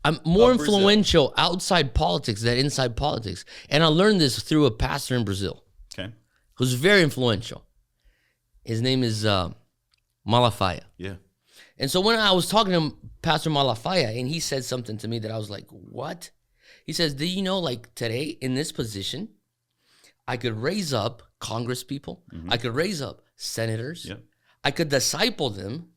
I'm more Of Brazil. influential outside politics than inside politics. And I learned this through a pastor in Brazil Okay. who's very influential. His name is Malafaia. Yeah. And so when I was talking to Pastor Malafaia, and he said something to me that I was like, what? He says, do you know, like today in this position, I could raise up Congress people. I could raise up senators. Yep. I could disciple them.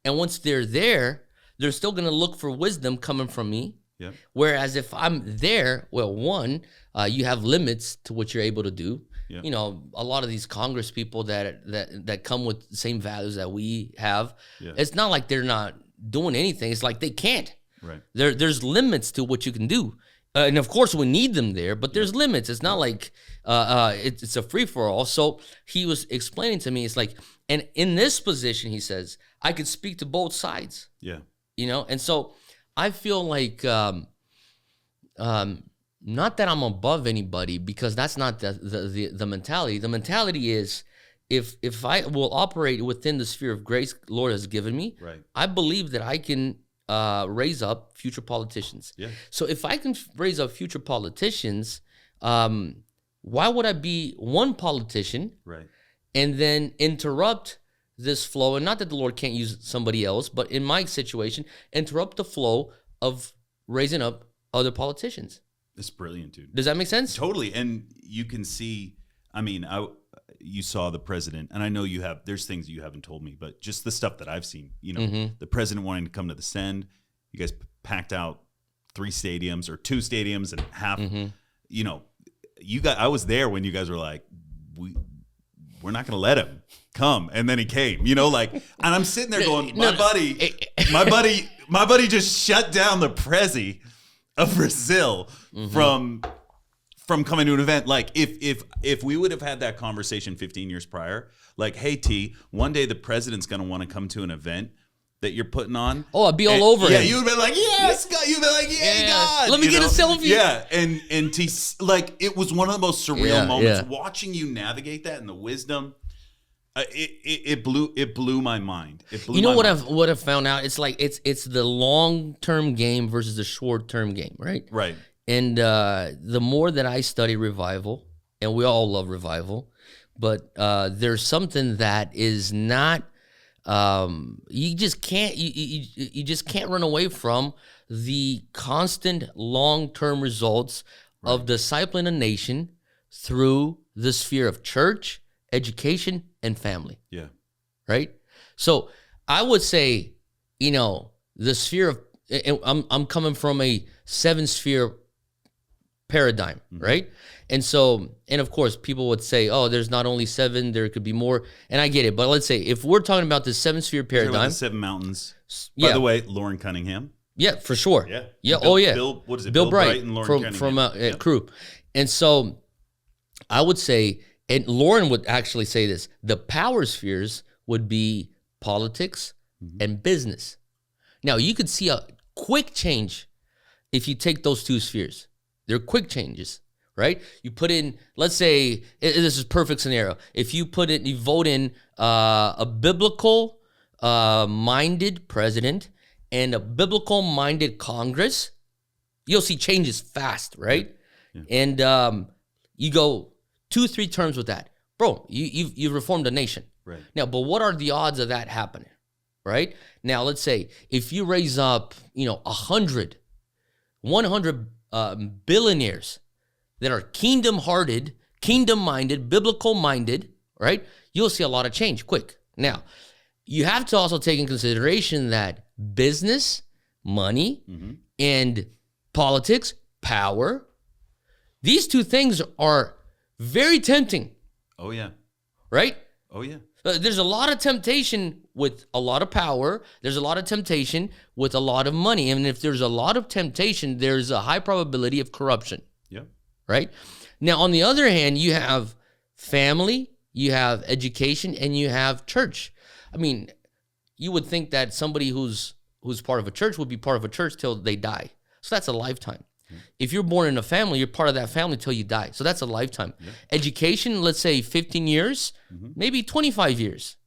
And once they're there, they're still going to look for wisdom coming from me. Yep. Whereas if I'm there, well, one, you have limits to what you're able to do. Yep. You know, a lot of these Congress people that come with the same values that we have, Yeah. it's not like they're not doing anything. It's like they can't. Right. There's limits to what you can do. And of course, we need them there, but there's limits. It's not like it's a free-for-all. So he was explaining to me, it's like, and in this position, he says, I could speak to both sides. Yeah. You know, and so I feel like not that I'm above anybody, because that's not the mentality. The mentality is if I will operate within the sphere of grace Lord has given me, Right. I believe that I can raise up future politicians. Yeah. So if I can raise up future politicians, why would I be one politician Right. and then interrupt this flow? And not that the Lord can't use somebody else, but in my situation, interrupt the flow of raising up other politicians. It's brilliant, dude. Does that make sense? Totally. And you can see, I mean, you saw the president, and I know there's things you haven't told me, but just the stuff that I've seen, you know, the president wanting to come to the Send, you guys packed out 3 stadiums or 2 stadiums and half, you know, I was there when you guys were like, we're not going to let him come. And then he came, you know, like, and I'm sitting there going, my buddy just shut down the Prezi of Brazil from coming to an event. Like if we would have had that conversation 15 years prior, like, hey T, one day the president's going to want to come to an event that you're putting on. Oh, I'd be all over him. Yeah, you would have been like, yes, God. You'd been like, yeah, God. Let me get a selfie. Yeah, and T, like, it was one of the most surreal moments watching you navigate that and the wisdom. It blew my mind. You know what I've found out? It's like it's the long-term game versus the short-term game, right? Right. And the more that I study revival, and we all love revival, but there's something that is not you just can't run away from the constant long-term results of discipling a nation through the sphere of church, education, and family. Yeah. Right? So I would say, you know, the sphere of, I'm coming from a 7-sphere paradigm, right? And so, and of course, people would say, oh, there's not only 7, there could be more. And I get it. But let's say, if we're talking about the 7-sphere paradigm. The 7 mountains. By the way, Lauren Cunningham. Yeah, for sure. Yeah. Bill, what is it? Bill Bright and Lauren from Crew. And so I would say, and Lauren would actually say this, the power spheres would be politics and business. Now, you could see a quick change if you take those 2 spheres. They're quick changes, right? You put in, let's say, this is a perfect scenario. If you vote in a biblical minded president and a biblical minded Congress, you'll see changes fast, right? Yeah. And you go 2-3 terms with that, bro. You've reformed a nation, right? Now, but what are the odds of that happening, right? Now, let's say if you raise up, 100 billionaires that are kingdom-hearted, kingdom-minded, biblical-minded, right? You'll see a lot of change quick. Now, you have to also take in consideration that business, money, and politics, power, these 2 things are very tempting. Oh, yeah. Right? Oh, yeah. There's a lot of temptation with a lot of power. There's a lot of temptation with a lot of money. And if there's a lot of temptation, there's a high probability of corruption. Yeah. Right? Now, on the other hand, you have family, you have education, and you have church. I mean, you would think that somebody who's part of a church would be part of a church till they die. So that's a lifetime. If you're born in a family, you're part of that family till you die. So that's a lifetime. Yeah. Education, let's say 15 years, maybe 25 years,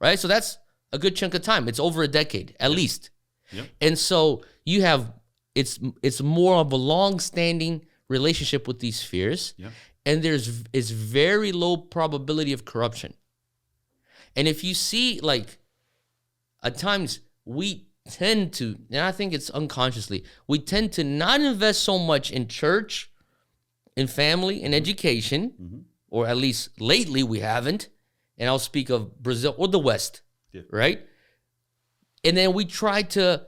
right? So that's a good chunk of time. It's over a decade, at least. Yep. And so you have it's more of a long-standing relationship with these spheres, and is very low probability of corruption. And if you see, like, at times we tend to, and I think it's unconsciously, we tend to not invest so much in church, in family, in education, or at least lately we haven't. And I'll speak of Brazil or the West, right? And then we try to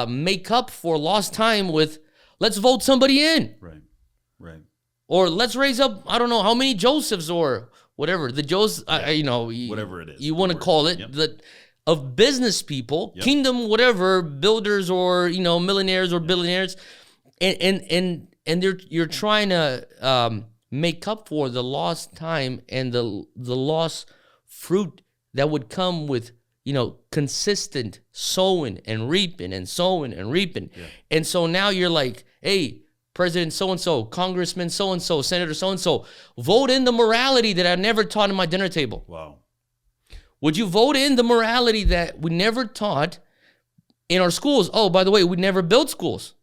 make up for lost time with, let's vote somebody in. Right. Or let's raise up, I don't know how many Josephs or whatever, the Joseph, whatever it is. You want to call it, of business people, kingdom, whatever, builders or, millionaires or billionaires. And you're trying to make up for the lost time and the lost fruit that would come with, consistent sowing and reaping and sowing and reaping. And so now you're like, hey, President so-and-so, Congressman so-and-so, Senator so-and-so, vote in the morality that I never taught in my dinner table. Wow. Would you vote in the morality that we never taught in our schools? Oh, by the way, we never built schools.